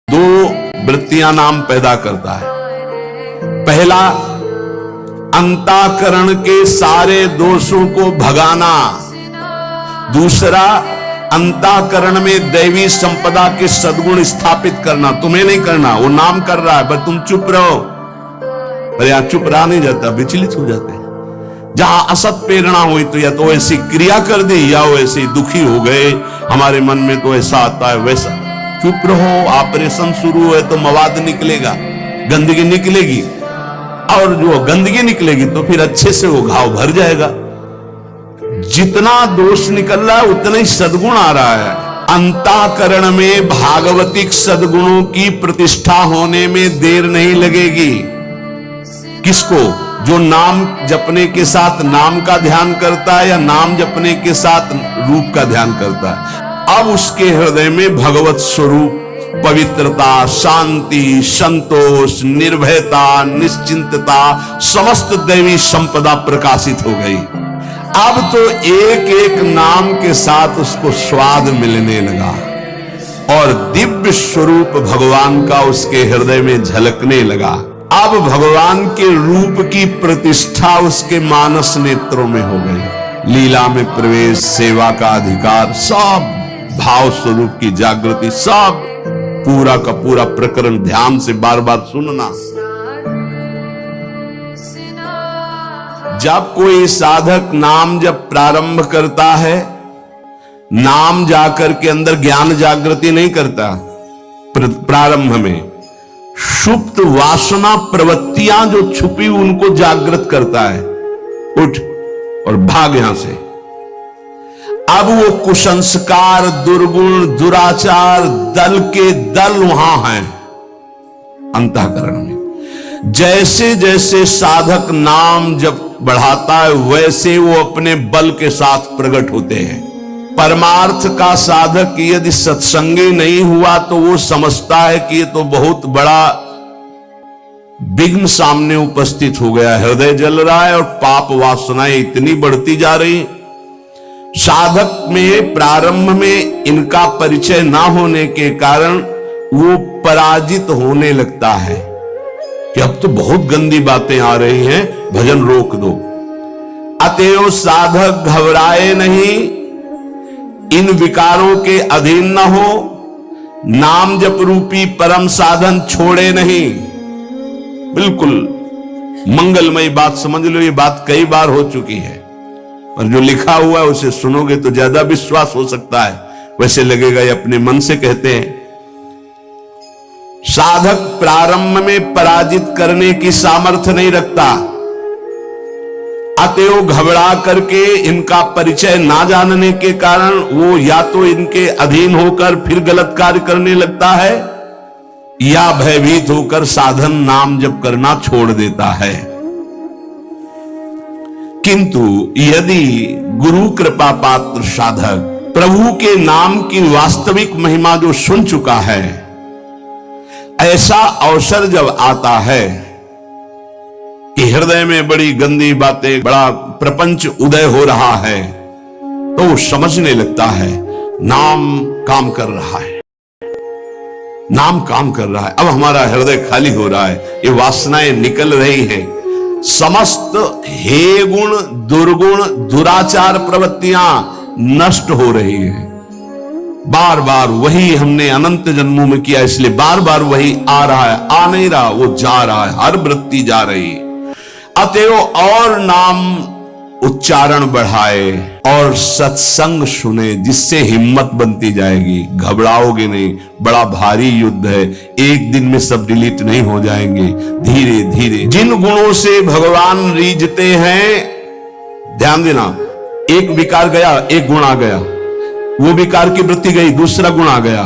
दो वृत्तियां नाम पैदा करता है। पहला, अंतःकरण के सारे दोषों को भगाना। दूसरा, अंतःकरण में दैवी संपदा के सद्गुण स्थापित करना। तुम्हें नहीं करना, वो नाम कर रहा है, बस तुम चुप रहो। पर यहां चुप रहा नहीं जाता, विचलित हो जाते हैं। जहां असत प्रेरणा हुई तो या तो ऐसी क्रिया कर दी या वो ऐसे दुखी हो गए, हमारे मन में तो ऐसा आता है वैसा। चुप रहो, ऑपरेशन शुरू है तो मवाद निकलेगा, गंदगी निकलेगी, और जो गंदगी निकलेगी तो फिर अच्छे से वो घाव भर जाएगा। जितना दोष निकल रहा है उतना ही सद्गुण आ रहा है। अंतःकरण में भागवतिक सद्गुणों की प्रतिष्ठा होने में देर नहीं लगेगी। किसको? जो नाम जपने के साथ नाम का ध्यान करता है या नाम जपने के साथ रूप का ध्यान करता है। अब उसके हृदय में भगवत स्वरूप, पवित्रता, शांति, संतोष, निर्भयता, निश्चिंतता, समस्त दैवी संपदा प्रकाशित हो गई। अब तो एक एक नाम के साथ उसको स्वाद मिलने लगा और दिव्य स्वरूप भगवान का उसके हृदय में झलकने लगा। अब भगवान के रूप की प्रतिष्ठा उसके मानस नेत्रों में हो गई। लीला में प्रवेश, सेवा का अधिकार, सब भाव स्वरूप की जागृति, सब पूरा का पूरा प्रकरण ध्यान से बार बार सुनना। जब कोई साधक नाम जब प्रारंभ करता है, नाम जाकर के अंदर ज्ञान जागृति नहीं करता। प्रारंभ में सुप्त वासना प्रवृत्तियां जो छुपी उनको जागृत करता है। उठ और भाग यहां से। अब वो कुसंस्कार, दुर्गुण, दुराचार दल के दल वहां हैं अंतःकरण में। जैसे जैसे साधक नाम जब बढ़ाता है वैसे वो अपने बल के साथ प्रकट होते हैं। परमार्थ का साधक यदि सत्संगी नहीं हुआ तो वो समझता है कि ये तो बहुत बड़ा विघ्न सामने उपस्थित हो गया, हृदय जल रहा है और पाप वासनाएं इतनी बढ़ती जा रही। साधक में प्रारंभ में इनका परिचय ना होने के कारण वो पराजित होने लगता है कि अब तो बहुत गंदी बातें आ रही हैं, भजन रोक दो। अतएव साधक घबराए नहीं, इन विकारों के अधीन न हो, नाम जप रूपी परम साधन छोड़े नहीं। बिल्कुल मंगलमयी बात समझ लो, ये बात कई बार हो चुकी है, पर जो लिखा हुआ है उसे सुनोगे तो ज्यादा विश्वास हो सकता है। वैसे लगेगा ये अपने मन से कहते हैं। साधक प्रारंभ में पराजित करने की सामर्थ्य नहीं रखता। अतएव घबरा करके इनका परिचय ना जानने के कारण वो या तो इनके अधीन होकर फिर गलत कार्य करने लगता है या भयभीत होकर साधन नाम जप करना छोड़ देता है। किंतु यदि गुरु कृपा पात्र साधक प्रभु के नाम की वास्तविक महिमा जो सुन चुका है, ऐसा अवसर जब आता है कि हृदय में बड़ी गंदी बातें, बड़ा प्रपंच उदय हो रहा है, तो वो समझने लगता है नाम काम कर रहा है, नाम काम कर रहा है। अब हमारा हृदय खाली हो रहा है, ये वासनाएं निकल रही हैं। समस्त हे गुण, दुर्गुण, दुराचार प्रवृत्तियां नष्ट हो रही हैं। बार बार वही हमने अनंत जन्मों में किया, इसलिए बार बार वही आ रहा है, आ नहीं रहा, वो जा रहा है, हर वृत्ति जा रही है। अतएव और नाम उच्चारण बढ़ाए और सत्संग सुने, जिससे हिम्मत बनती जाएगी। घबराओगे नहीं, बड़ा भारी युद्ध है, एक दिन में सब डिलीट नहीं हो जाएंगे। धीरे धीरे जिन गुणों से भगवान रीझते हैं, ध्यान देना, एक विकार गया, एक गुण आ गया, वो विकार की वृत्ति गई, दूसरा गुण आ गया।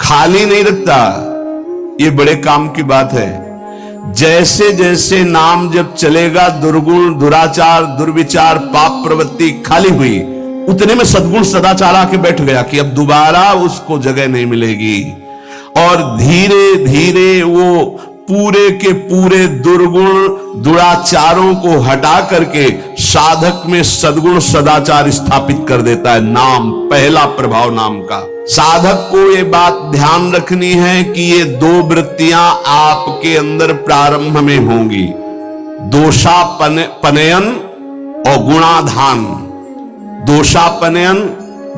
खाली नहीं रखता, ये बड़े काम की बात है। जैसे जैसे नाम जब चलेगा, दुर्गुण, दुराचार, दुर्विचार, पाप प्रवृत्ति खाली हुई, उतने में सद्गुण सदाचार आके बैठ गया कि अब दोबारा उसको जगह नहीं मिलेगी। और धीरे धीरे वो पूरे के पूरे दुर्गुण, दुराचारों को हटा करके साधक में सद्गुण, सदाचार स्थापित कर देता है। नाम, पहला प्रभाव नाम का। साधक को ये बात ध्यान रखनी है कि ये दो वृत्तियां आपके अंदर प्रारंभ में होंगी, दोषापनयन और गुणाधान। दोषापनयन,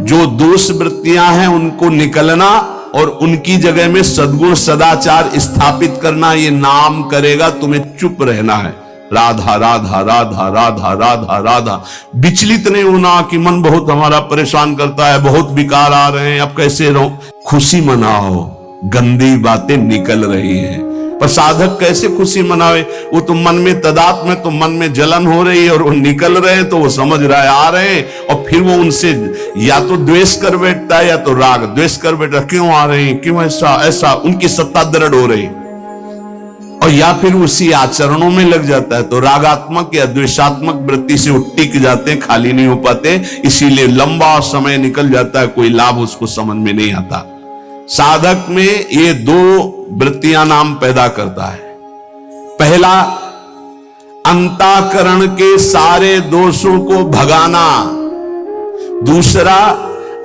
जो दोष वृत्तियां हैं उनको निकलना और उनकी जगह में सद्गुण सदाचार स्थापित करना। ये नाम करेगा, तुम्हें चुप रहना है, राधा राधा राधा राधा राधा राधा। विचलित नहीं होना कि मन बहुत हमारा परेशान करता है, बहुत विकार आ रहे हैं, अब कैसे रहो। खुशी मनाओ, गंदी बातें निकल रही है। पर साधक कैसे खुशी मनावे? वो तो मन में तदात्म में, तो मन में जलन हो रही है और वो निकल रहे हैं तो वो समझ रहा है आ रहे हैं, और फिर वो उनसे या तो द्वेष कर बैठता है या तो राग द्वेष कर बैठता। क्यों आ रहे हैं, क्यों ऐसा ऐसा, उनकी सत्ता दृढ़ हो रही, और या फिर उसी आचरणों में लग जाता है तो रागात्मक या द्वेषात्मक वृत्ति से वो टिक जाते हैं, खाली नहीं हो पाते, इसीलिए लंबा समय निकल जाता है, कोई लाभ उसको समझ में नहीं आता। साधक में ये दो वृत्तियां नाम पैदा करता है। पहला, अंतःकरण के सारे दोषों को भगाना। दूसरा,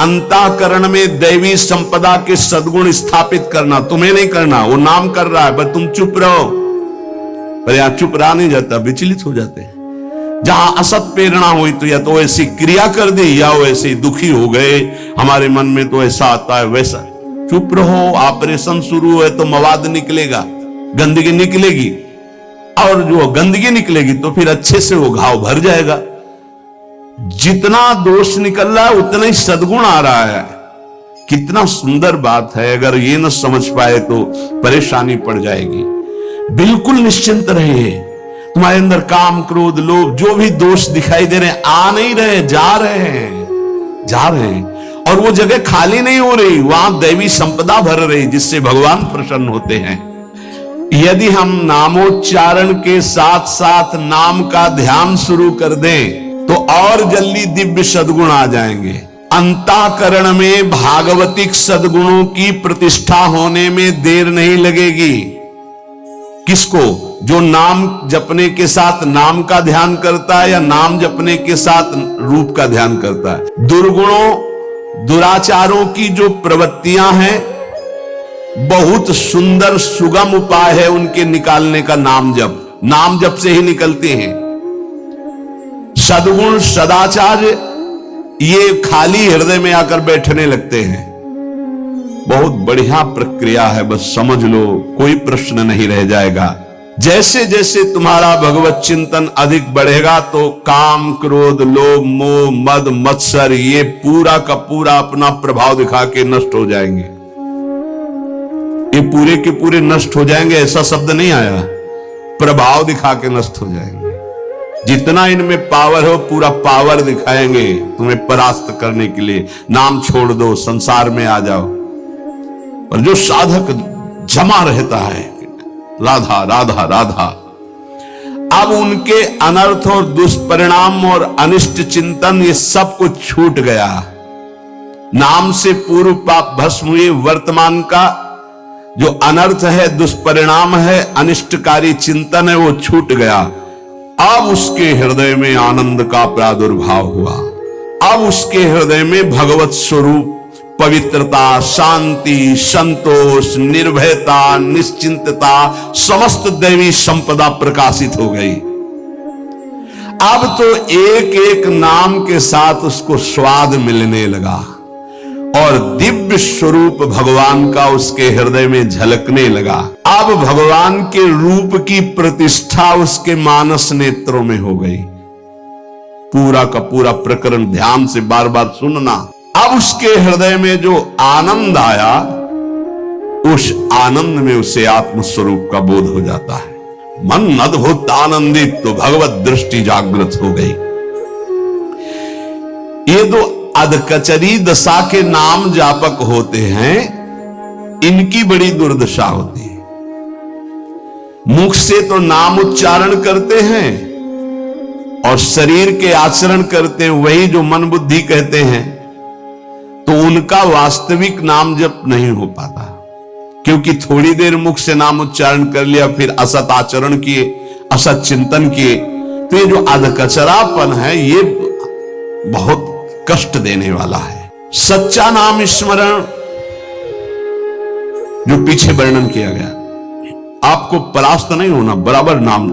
अंतःकरण में दैवी संपदा के सद्गुण स्थापित करना। तुम्हें नहीं करना, वो नाम कर रहा है, पर तुम चुप रहो। पर यहां चुप रहा नहीं जाता, विचलित हो जाते हैं। जहां असत प्रेरणा हुई तो या तो ऐसी क्रिया कर दी या वो ऐसे दुखी हो गए, हमारे मन में तो ऐसा आता है वैसा। चुप रहो, ऑपरेशन शुरू है तो मवाद निकलेगा, गंदगी निकलेगी, और जो गंदगी निकलेगी तो फिर अच्छे से वो घाव भर जाएगा। जितना दोष निकल रहा है उतना ही सद्गुण आ रहा है। कितना सुंदर बात है, अगर ये न समझ पाए तो परेशानी पड़ जाएगी। बिल्कुल निश्चिंत रहिए, तुम्हारे अंदर काम क्रोध लोभ जो भी दोष दिखाई दे रहे हैं, आ नहीं रहे, जा रहे हैं, जा रहे हैं, और वो जगह खाली नहीं हो रही, वहां दैवी संपदा भर रही, जिससे भगवान प्रसन्न होते हैं। यदि हम नामोच्चारण के साथ साथ नाम का ध्यान शुरू कर दें तो और जल्दी दिव्य सद्गुण आ जाएंगे। अंतःकरण में भागवतिक सद्गुणों की प्रतिष्ठा होने में देर नहीं लगेगी। किसको? जो नाम जपने के साथ नाम का ध्यान करता है या नाम जपने के साथ रूप का ध्यान करता है। दुर्गुणों दुराचारों की जो प्रवृत्तियां हैं, बहुत सुंदर सुगम उपाय है उनके निकालने का नाम जप। नाम जप से ही निकलते हैं। सद्गुण सदाचार ये खाली हृदय में आकर बैठने लगते हैं। बहुत बढ़िया प्रक्रिया है, बस समझ लो, कोई प्रश्न नहीं रह जाएगा। जैसे जैसे तुम्हारा भगवत चिंतन अधिक बढ़ेगा तो काम क्रोध लोभ मोह मद मत्सर ये पूरा का पूरा अपना प्रभाव दिखा के नष्ट हो जाएंगे। ये पूरे के पूरे नष्ट हो जाएंगे, ऐसा शब्द नहीं आया, प्रभाव दिखा के नष्ट हो जाएंगे। जितना इनमें पावर हो पूरा पावर दिखाएंगे तुम्हें परास्त करने के लिए। नाम छोड़ दो, संसार में आ जाओ। और जो साधक जमा रहता है राधा राधा राधा, अब उनके अनर्थ और दुष्परिणाम और अनिष्ट चिंतन ये सब कुछ छूट गया। नाम से पूर्व पाप भस्म हुए, वर्तमान का जो अनर्थ है, दुष्परिणाम है, अनिष्टकारी चिंतन है, वो छूट गया। अब उसके हृदय में आनंद का प्रादुर्भाव हुआ। अब उसके हृदय में भगवत स्वरूप पवित्रता, शांति, संतोष, निर्भयता, निश्चिंतता, समस्त दैवी संपदा प्रकाशित हो गई। अब तो एक एक नाम के साथ उसको स्वाद मिलने लगा और दिव्य स्वरूप भगवान का उसके हृदय में झलकने लगा। अब भगवान के रूप की प्रतिष्ठा उसके मानस नेत्रों में हो गई। पूरा का पूरा प्रकरण ध्यान से बार बार सुनना। अब उसके हृदय में जो आनंद आया, उस आनंद में उसे आत्मस्वरूप का बोध हो जाता है। मन अद्भुत आनंदित, तो भगवत दृष्टि जागृत हो गई। ये दो अधकचरी दशा के नाम जापक होते हैं, इनकी बड़ी दुर्दशा होती है। मुख से तो नाम उच्चारण करते हैं और शरीर के आचरण करते हैं, वही जो मन बुद्धि कहते हैं, तो उनका वास्तविक नाम जप नहीं हो पाता। क्योंकि थोड़ी देर मुख से नाम उच्चारण कर लिया, फिर असत आचरण किए, असत चिंतन किए, तो ये जो अधकचरापन है ये बहुत कष्ट देने वाला है। सच्चा नाम स्मरण जो पीछे वर्णन किया गया, आपको परास्त नहीं होना, बराबर नाम।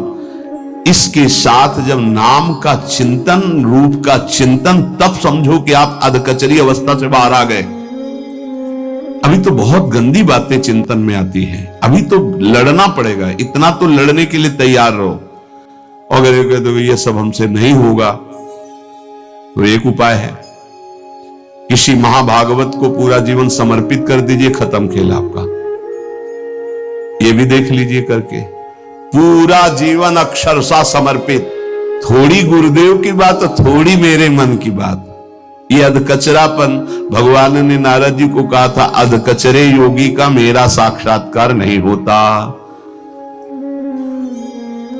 इसके साथ जब नाम का चिंतन, रूप का चिंतन, तब समझो कि आप अधकचरी अवस्था से बाहर आ गए। अभी तो बहुत गंदी बातें चिंतन में आती हैं, अभी तो लड़ना पड़ेगा, इतना तो लड़ने के लिए तैयार रहो। अगर ये कह दो ये सब हमसे नहीं होगा, तो एक उपाय है, किसी महाभागवत को पूरा जीवन समर्पित कर दीजिए, खत्म खेल आपका। ये भी देख लीजिए करके, पूरा जीवन अक्षरशः समर्पित, थोड़ी गुरुदेव की बात, थोड़ी मेरे मन की बात। ये अधकचरापन, भगवान ने नारद जी को कहा था, अधकचरे योगी का मेरा साक्षात्कार नहीं होता।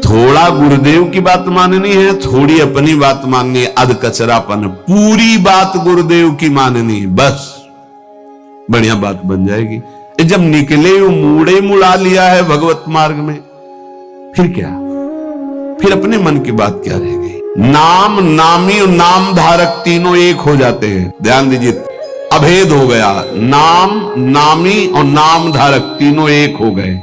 थोड़ा गुरुदेव की बात माननी है, थोड़ी अपनी बात माननी है, अधकचरापन। पूरी बात गुरुदेव की माननी है, बस बढ़िया बात बन जाएगी। जब निकले वो मूड़े मुड़ा लिया है भगवत मार्ग में, फिर क्या, फिर अपने मन की बात क्या रह गई। नाम, नामी और नाम धारक तीनों एक हो जाते हैं, ध्यान दीजिए, अभेद हो गया। नाम, नामी और नाम धारक तीनों एक हो गए।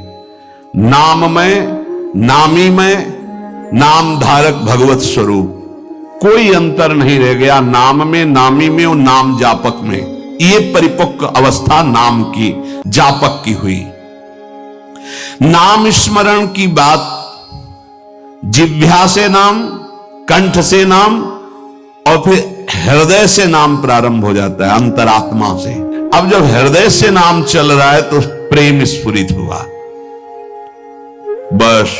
नाम में, नामी में, नाम धारक भगवत स्वरूप, कोई अंतर नहीं रह गया नाम में, नामी में और नाम जापक में। ये परिपक्व अवस्था नाम की, जापक की हुई। नाम स्मरण की बात, जिह्वा से नाम, कंठ से नाम, और फिर हृदय से नाम प्रारंभ हो जाता है, अंतरात्मा से। अब जब हृदय से नाम चल रहा है तो प्रेम स्फुरित हुआ, बस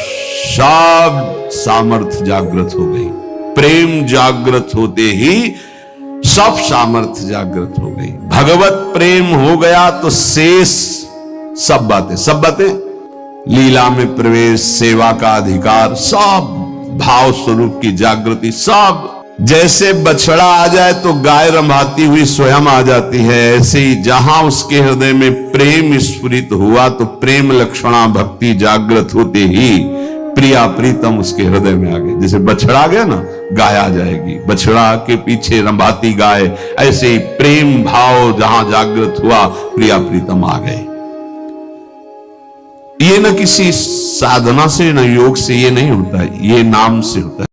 सब सामर्थ्य जागृत हो गई। प्रेम जागृत होते ही सब सामर्थ्य जागृत हो गई। भगवत प्रेम हो गया तो शेष सब बातें, लीला में प्रवेश, सेवा का अधिकार, सब भाव स्वरूप की जागृति, सब। जैसे बछड़ा आ जाए तो गाय रंभाती हुई स्वयं आ जाती है, ऐसे ही जहां उसके हृदय में प्रेम स्फुरित हुआ तो प्रेम लक्षणा भक्ति जागृत होते ही प्रिया प्रीतम उसके हृदय में आ गए। जैसे बछड़ा आ गया ना, गाय आ जाएगी, बछड़ा के पीछे रंभाती गाय, ऐसे ही प्रेम भाव जहां जागृत हुआ प्रिया प्रीतम आ गए। ये न किसी साधना से न योग से ये नहीं होता है, ये नाम से होता है।